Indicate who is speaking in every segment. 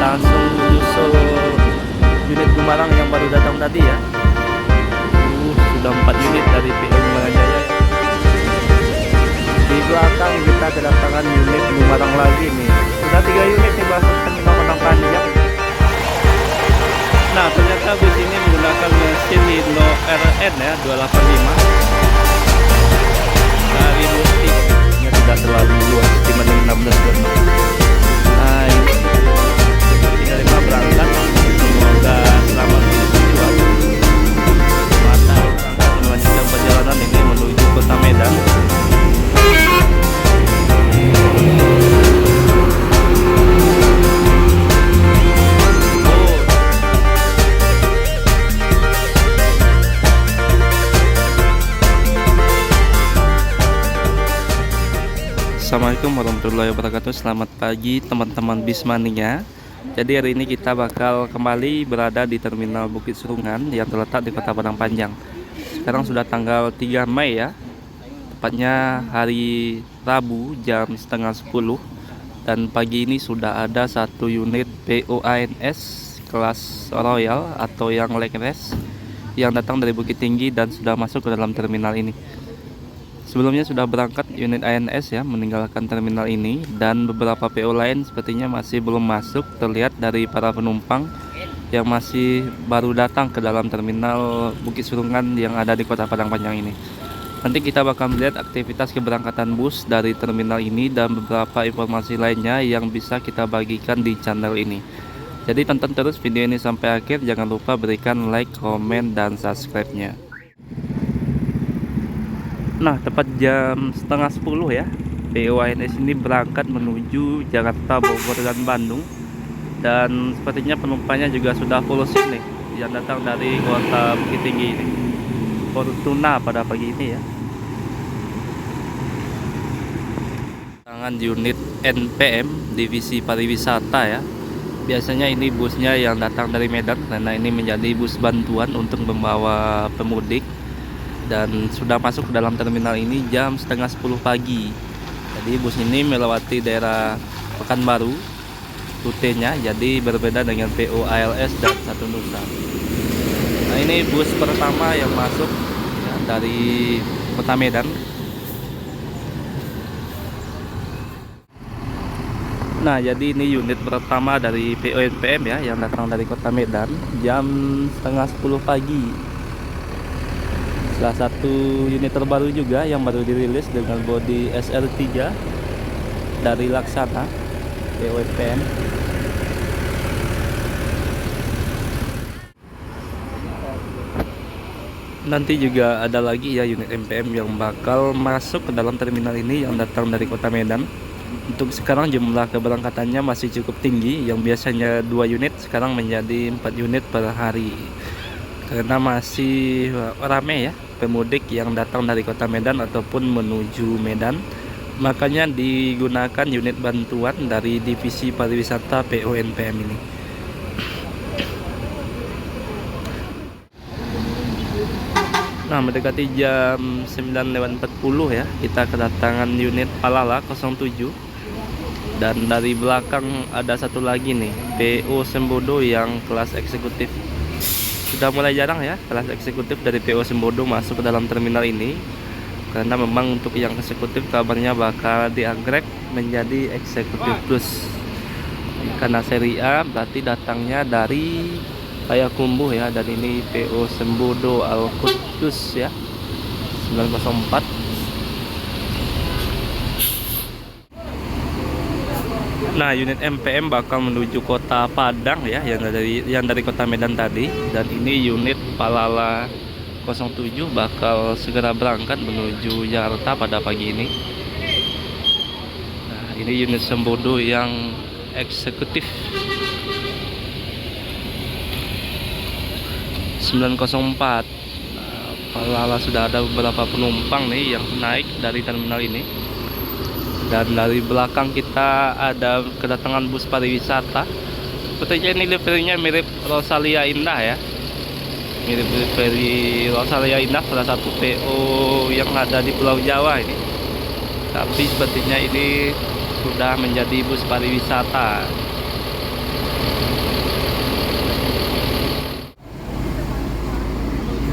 Speaker 1: langsung menyusul unit Gumarang yang baru datang tadi ya. Sudah 4 unit dari PO Gumarang. Di belakang kita kedatangan unit Gumarang lagi nih. Sudah 3 unit nih masuk terminal Padang Panjang. Nah, ternyata bus ini menggunakan mesin Hino RN ya 285 dari Mutik. Ini tidak terlalu luas dibanding 16 dan nah, ini terima berangkat. Semoga selamat bertujuan. Mata akan melanjutkan perjalanan ini menuju kota Medan. Assalamualaikum warahmatullahi wabarakatuh. Selamat pagi teman-teman Bismania. Jadi hari ini kita bakal kembali berada di Terminal Bukit Serungan yang terletak di Kota Padang Panjang. Sekarang sudah tanggal 3 Mei ya, tepatnya hari Rabu jam setengah 10. Dan pagi ini sudah ada satu unit POANS kelas Royal atau yang Legres yang datang dari Bukit Tinggi dan sudah masuk ke dalam terminal ini. Sebelumnya sudah berangkat unit ANS ya meninggalkan terminal ini, dan beberapa PO lain sepertinya masih belum masuk, terlihat dari para penumpang yang masih baru datang ke dalam terminal Bukit Serungan yang ada di Kota Padang Panjang ini. Nanti kita bakal melihat aktivitas keberangkatan bus dari terminal ini dan beberapa informasi lainnya yang bisa kita bagikan di channel ini. Jadi tonton terus video ini sampai akhir, jangan lupa berikan like, komen, dan subscribe-nya. Nah, tepat jam setengah 10 ya, POANS ini berangkat menuju Jakarta, Bogor, dan Bandung. Dan sepertinya penumpangnya juga sudah full seat nih, yang datang dari kota Bukit Tinggi ini. Fortuna pada pagi ini ya. Tangan unit NPM Divisi Pariwisata ya. Biasanya ini busnya yang datang dari Medan, karena ini menjadi bus bantuan untuk membawa pemudik. Dan sudah masuk ke dalam terminal ini jam setengah 10 pagi. Jadi bus ini melewati daerah Pekanbaru rutenya, jadi berbeda dengan PO ALS dan Satu Nusa. Nah, ini bus pertama yang masuk ya, dari Kota Medan. Nah, jadi ini unit pertama dari PO NPM ya yang datang dari Kota Medan jam setengah 10 pagi. Salah satu unit terbaru juga yang baru dirilis dengan bodi SR3 dari Laksana PONPM. Nanti juga ada lagi ya unit MPM yang bakal masuk ke dalam terminal ini yang datang dari Kota Medan. Untuk sekarang jumlah keberangkatannya masih cukup tinggi, yang biasanya 2 unit sekarang menjadi 4 unit per hari. Karena masih ramai ya pemudik yang datang dari Kota Medan ataupun menuju Medan, makanya digunakan unit bantuan dari Divisi Pariwisata PO NPM ini. Nah, mendekati jam 9:40 ya, kita kedatangan unit Palala 07. Dan dari belakang ada satu lagi nih, PO Sembodo yang kelas eksekutif. Sudah mulai jarang ya kelas eksekutif dari PO Sembodo masuk ke dalam terminal ini, karena memang untuk yang eksekutif kabarnya bakal dianggrek menjadi eksekutif plus. Karena seri A berarti datangnya dari Payakumbuh ya, dan ini PO Sembodo Al Qudus ya 904. Nah, unit MPM bakal menuju Kota Padang ya, yang dari Kota Medan tadi. Dan ini unit Palala 07 bakal segera berangkat menuju Jakarta pada pagi ini. Nah, ini unit Sembodo yang eksekutif 904. Nah, Palala sudah ada beberapa penumpang nih yang naik dari terminal ini. Dan dari belakang kita ada kedatangan bus pariwisata. Sepertinya ini liverynya mirip Rosalia Indah ya. Mirip livery Rosalia Indah, salah satu PO yang ada di Pulau Jawa ini. Tapi sepertinya ini sudah menjadi bus pariwisata.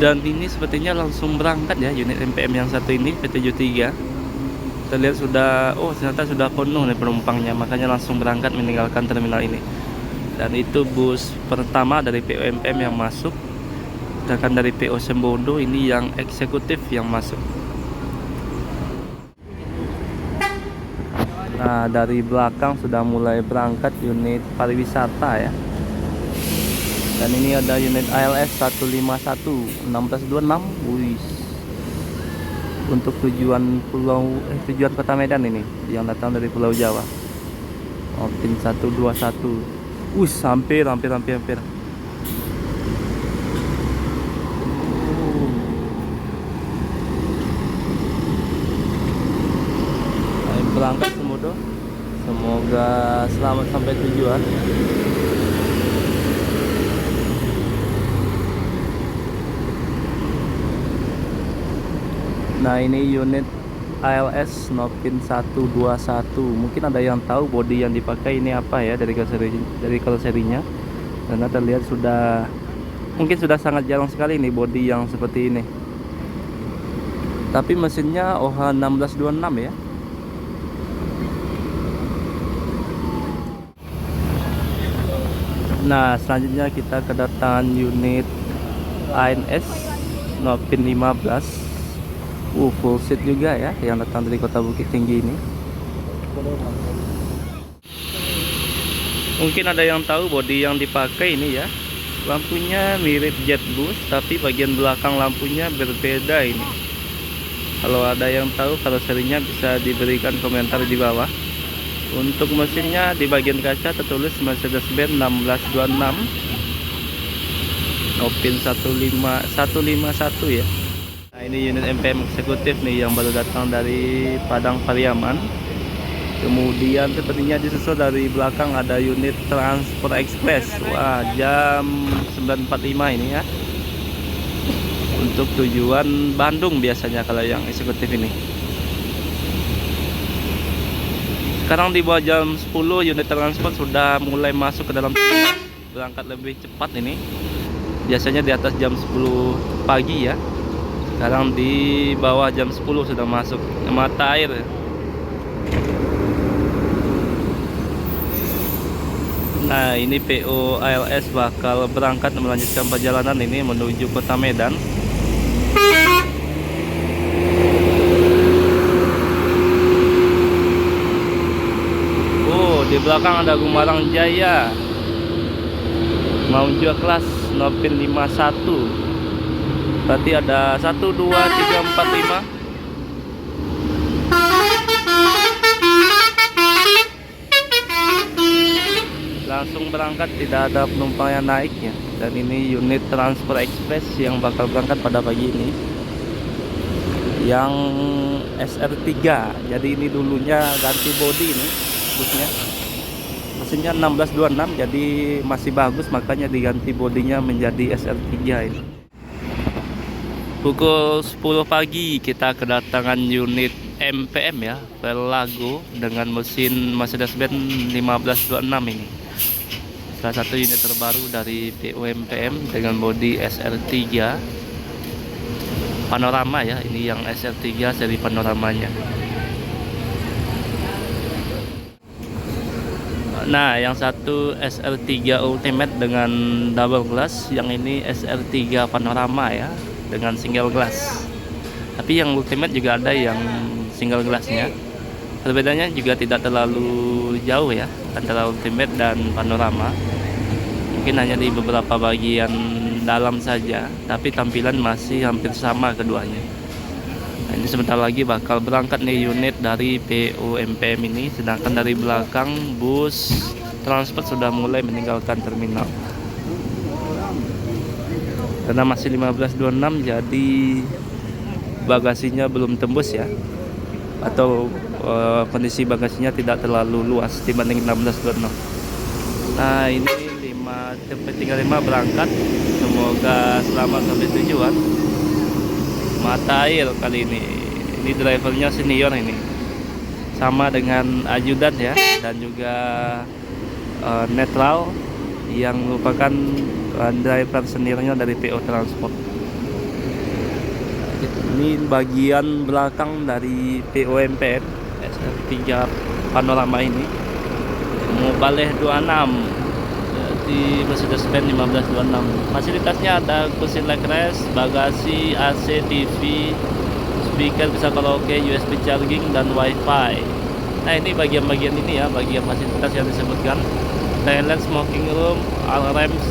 Speaker 1: Dan ini sepertinya langsung berangkat ya unit MPM yang satu ini P73. Kita lihat sudah, oh ternyata sudah penuh nih penumpangnya, makanya langsung berangkat meninggalkan terminal ini. Dan itu bus pertama dari PO MPM yang masuk. Sedangkan dari PO Sembodo ini yang eksekutif yang masuk. Nah, dari belakang sudah mulai berangkat unit pariwisata ya. Dan ini ada unit ALS 151 1626. Wih. Untuk tujuan tujuan Kota Medan ini yang datang dari Pulau Jawa. Opin 121. Hampir. Berangkat Sembodo. Semoga selamat sampai tujuan. Nah, ini unit ALS Nopin 121. Mungkin ada yang tahu bodi yang dipakai ini apa ya dari karoserinya. Karena terlihat mungkin sudah sangat jarang sekali nih bodi yang seperti ini. Tapi mesinnya OH 1626 ya. Nah, selanjutnya kita kedatangan unit ANS Nopin 15. Full seat juga ya yang datang dari Kota Bukit Tinggi ini. Mungkin ada yang tahu bodi yang dipakai ini ya. Lampunya mirip Jetbus, tapi bagian belakang lampunya berbeda ini. Kalau ada yang tahu karoserinya bisa diberikan komentar di bawah. Untuk mesinnya di bagian kaca tertulis Mercedes-Benz 1626 Nopin 151 ya. Nah, ini unit MPM eksekutif nih yang baru datang dari Padang Pariaman. Kemudian sepertinya disusul dari belakang ada unit Transport Express. Wah, jam 9.45 ini ya. Untuk tujuan Bandung biasanya kalau yang eksekutif ini. Sekarang di bawah jam 10 unit transport sudah mulai masuk ke dalam terminal. Berangkat lebih cepat ini. Biasanya di atas jam 10 pagi ya. Sekarang di bawah jam 10 sudah masuk mata air. Nah, ini PO ALS bakal berangkat melanjutkan perjalanan ini menuju Kota Medan. Di belakang ada Gumarang Jaya mau jual kelas Nopin 51. Berarti ada 1, 2, 3, 4, 5. Langsung berangkat, tidak ada penumpang yang naik ya. Dan ini unit Transport Express yang bakal berangkat pada pagi ini, yang SR3. Jadi ini dulunya ganti bodi ini busnya. Mesinnya 1626 jadi masih bagus, makanya diganti bodinya menjadi SR3 ini. Pukul 10 pagi kita kedatangan unit MPM ya, Velago dengan mesin Mercedes-Benz 1526 ini. Salah satu unit terbaru dari PO MPM dengan bodi SR3 panorama ya, ini yang SR3 seri panoramanya. Nah, yang satu SR3 Ultimate dengan double glass, yang ini SR3 panorama ya dengan single glass. Tapi yang Ultimate juga ada yang single glassnya. Perbedaannya juga tidak terlalu jauh ya antara Ultimate dan panorama. Mungkin hanya di beberapa bagian dalam saja, tapi tampilan masih hampir sama keduanya. Nah, ini sebentar lagi bakal berangkat nih unit dari PO MPM ini, sedangkan dari belakang bus transport sudah mulai meninggalkan terminal. Karena masih 1526 jadi bagasinya belum tembus ya, atau kondisi bagasinya tidak terlalu luas dibanding 1626. Nah, ini 5.35 berangkat. Semoga selamat sampai tujuan. Mata air kali ini drivernya senior ini, sama dengan ajudan ya, dan juga netral yang merupakan driver seniornya dari PO Transport. Ini bagian belakang dari POMPN SR3 Panorama ini. Mubaleh 26 di Mercedes-Benz 1526. Fasilitasnya ada kursi legress, bagasi, AC, TV, speaker bisa karaoke, USB charging dan WiFi. Nah, ini bagian-bagian ini ya, bagian fasilitas yang disebutkan. Toilet, smoking room, alarms,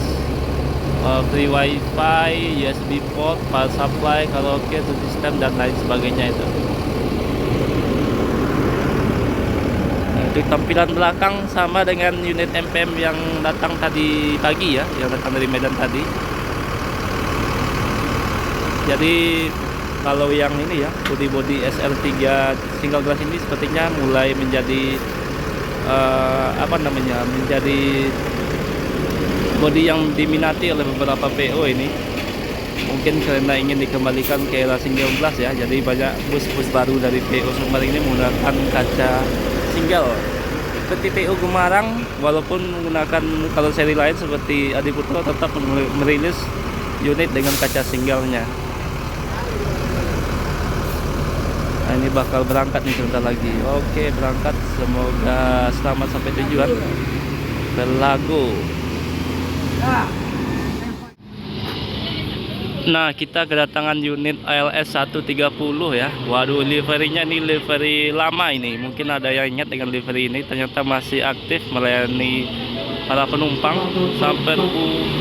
Speaker 1: free WiFi, USB port, power supply, karaoke, sound system dan lain sebagainya itu. Untuk tampilan belakang sama dengan unit MPM yang datang tadi pagi ya, yang datang dari Medan tadi. Jadi kalau yang ini ya, body SR3 single glass ini sepertinya mulai menjadi menjadi body yang diminati oleh beberapa PO ini. Mungkin karena ingin dikembalikan ke era single glass ya, jadi banyak bus-bus baru dari PO Sumbar ini menggunakan kaca single. Seperti PO Gemarang, walaupun menggunakan kalau seri lain seperti Adiputro tetap merilis unit dengan kaca singlenya. Nah, ini bakal berangkat nih sebentar lagi. Oke, berangkat, semoga selamat sampai tujuan. Belago. Nah, kita kedatangan unit ALS 130 ya. Waduh, liverynya ini livery lama ini. Mungkin ada yang ingat dengan livery ini. Ternyata masih aktif melayani para penumpang sampai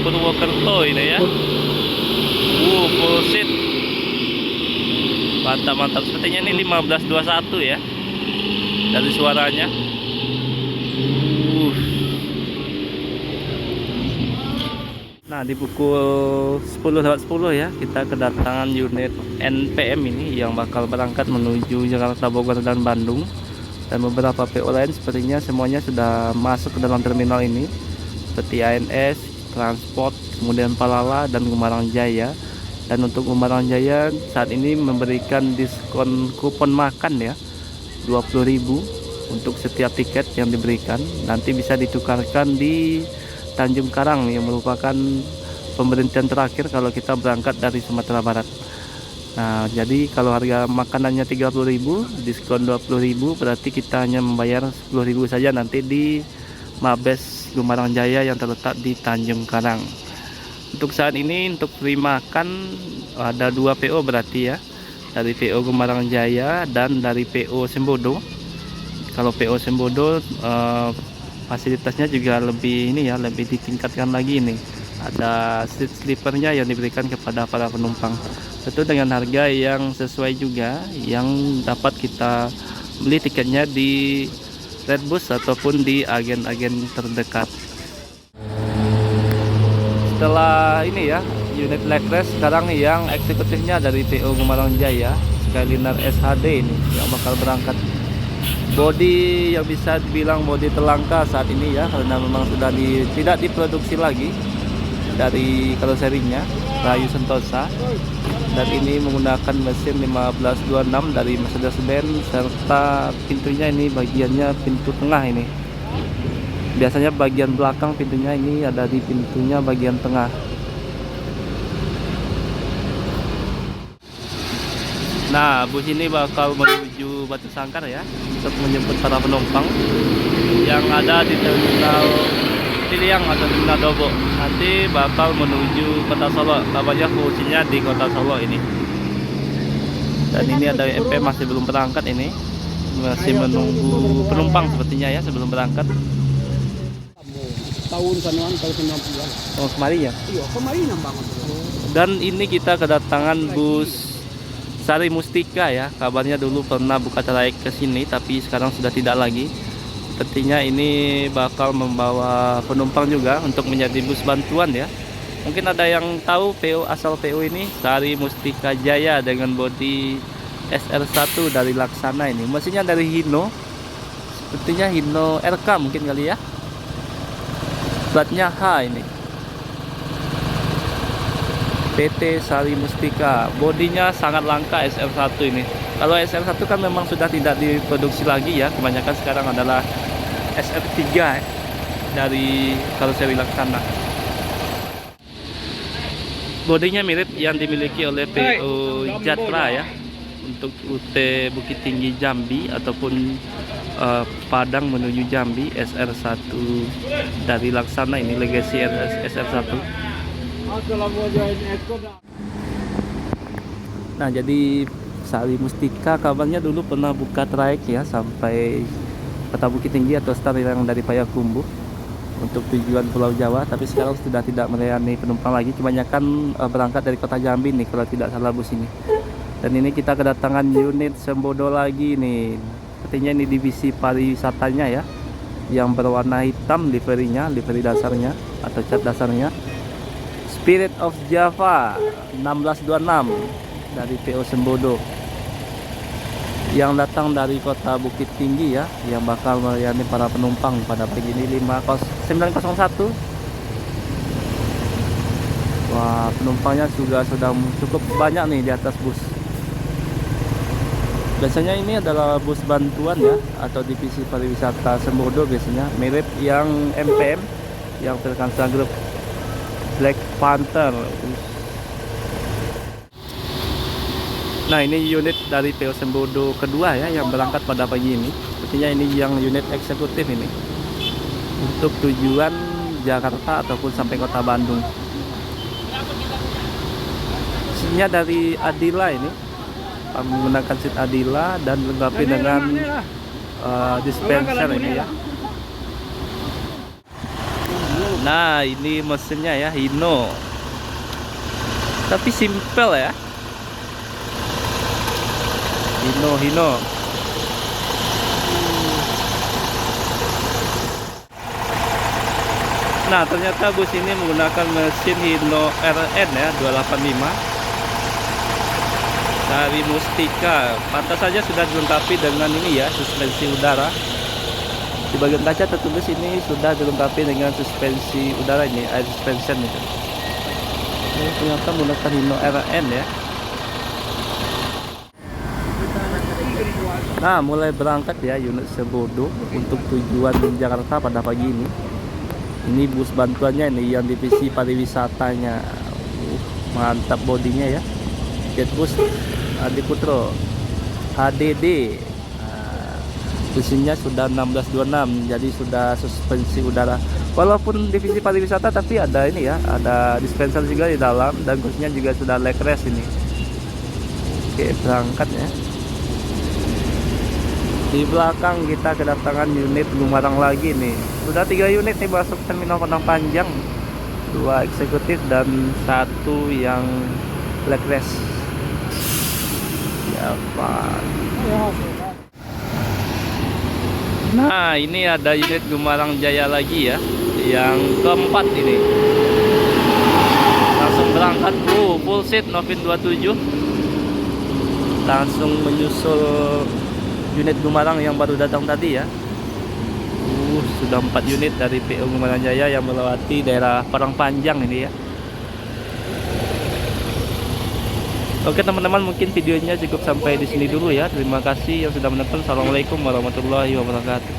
Speaker 1: Purwokerto ini ya. Full seat. Mantap-mantap. Sepertinya ini 1521 ya. Dari suaranya. Nah, di pukul 10.10 ya, kita kedatangan unit NPM ini yang bakal berangkat menuju Jakarta, Bogor, dan Bandung. Dan beberapa PO lain sepertinya semuanya sudah masuk ke dalam terminal ini, seperti ANS, Transport, kemudian Palala, dan Gemarang Jaya. Dan untuk Gemarang Jaya saat ini memberikan diskon kupon makan ya, 20.000 untuk setiap tiket yang diberikan. Nanti bisa ditukarkan di Tanjung Karang yang merupakan pemberhentian terakhir kalau kita berangkat dari Sumatera Barat. Nah, jadi kalau harga makanannya 30.000, diskon 20.000, berarti kita hanya membayar 10.000 saja nanti di Mabes Gemarang Jaya yang terletak di Tanjung Karang. Untuk saat ini untuk free makan ada 2 PO berarti ya, dari PO Gemarang Jaya dan dari PO Sembodo. Kalau PO Sembodo fasilitasnya juga lebih ini ya, lebih ditingkatkan lagi ini. Ada seat sleepernya yang diberikan kepada para penumpang. Tentu dengan harga yang sesuai juga, yang dapat kita beli tiketnya di Redbus ataupun di agen-agen terdekat. Setelah ini ya, unit legress, sekarang yang eksekutifnya dari PO Gemarang Jaya, Skyliner SHD ini yang bakal berangkat. Bodi yang bisa dibilang bodi terlangka saat ini ya, karena memang sudah tidak diproduksi lagi dari karoserinya Rayu Sentosa, dan ini menggunakan mesin 1526 dari Mercedes-Benz, serta pintunya ini bagiannya pintu tengah ini. Biasanya bagian belakang pintunya, ini ada di pintunya bagian tengah. Nah, bus ini bakal menuju Batu Sangkar ya, untuk menjemput para penumpang yang ada di terminal Tiliang atau terminal Dobo. Nanti bakal menuju Kota Solo, kabarnya fungsinya di Kota Solo ini. Dan ini ada MP masih belum berangkat ini, masih menunggu penumpang sepertinya ya sebelum berangkat.
Speaker 2: Tahun sanuan tahun 90-an.
Speaker 1: Oh, kemarin ya?
Speaker 2: Iya, kemarin banget.
Speaker 1: Dan ini kita kedatangan bus Sari Mustika ya. Kabarnya dulu pernah buka trayek ke sini, tapi sekarang sudah tidak lagi. Sepertinya ini bakal membawa penumpang juga untuk menjadi bus bantuan ya. Mungkin ada yang tahu PO asal PO ini, Sari Mustika Jaya dengan bodi SR1 dari Laksana ini. Mesinnya dari Hino. Sepertinya Hino RK mungkin kali ya. Platnya H ini. PT Sari Mustika, bodinya sangat langka SR1 ini. Kalau SR1 kan memang sudah tidak diproduksi lagi ya, kebanyakan sekarang adalah SR3 dari karoseri Laksana. Bodinya mirip yang dimiliki oleh PO Jatra ya, untuk rute Bukit Tinggi Jambi ataupun Padang menuju Jambi SR1 dari Laksana, ini Legacy SR1. Nah, jadi Sari Mustika kabarnya dulu pernah buka trayek ya sampai Kota Bukit Tinggi atau start yang dari Payakumbuh untuk tujuan Pulau Jawa, tapi sekarang sudah tidak melayani penumpang lagi. Kebanyakan berangkat dari Kota Jambi nih kalau tidak salah bus ini. Dan ini kita kedatangan unit Sembodo lagi nih. Sepertinya ini divisi pariwisatanya ya, yang berwarna hitam liverinya, livery dasarnya atau cat dasarnya. Spirit of Java 1626 dari PO Sembodo yang datang dari Kota Bukit Tinggi ya, yang bakal melayani para penumpang pada pagi ini 901. Wah, penumpangnya juga sudah cukup banyak nih di atas bus. Biasanya ini adalah bus bantuan ya, atau divisi pariwisata Sembodo biasanya, mirip yang MPM yang Telkomsel Group Black Panther. Nah, ini unit dari PO Sembodo kedua ya yang berangkat pada pagi ini. Sepertinya ini yang unit eksekutif ini untuk tujuan Jakarta ataupun sampai Kota Bandung. Seatnya dari Adila ini, menggunakan seat Adila dan dilengkapi dengan dispenser ini ya. Nah, ini mesinnya ya Hino, tapi simple ya. Hino. Nah, ternyata bus ini menggunakan mesin Hino RN ya 285 dari Mustika. Pantas saja sudah dilengkapi dengan ini ya, suspensi udara. Di bagian kaca tertulis ini sudah dilengkapi dengan suspensi udara, ini air suspension itu. Ini ternyata menggunakan Hino RN ya. Nah, mulai berangkat ya unit Sembodo untuk tujuan Jakarta pada pagi ini. Ini bus bantuannya ini yang divisi pariwisatanya. Mantap bodinya ya. Jetbus Adi Putro HDD. Mesinnya sudah 1626, jadi sudah suspensi udara. Walaupun divisi pariwisata tapi ada ini ya, ada dispenser juga di dalam, dan kursinya juga sudah leg rest ini. Oke, berangkat ya. Di belakang kita kedatangan unit Gumarang lagi nih. Sudah 3 unit nih masuk terminal Padang Panjang. 2 eksekutif dan 1 yang leg rest. Siapa? Nah, ini ada unit Gumarang Jaya lagi ya, yang keempat ini. Langsung berangkat full seat Novin 27. Langsung menyusul unit Gumarang yang baru datang tadi ya. Sudah 4 unit dari PO Gumarang Jaya yang melewati daerah Padang Panjang ini ya. Oke teman-teman, mungkin videonya cukup sampai di sini dulu ya. Terima kasih yang sudah menonton. Assalamualaikum warahmatullahi wabarakatuh.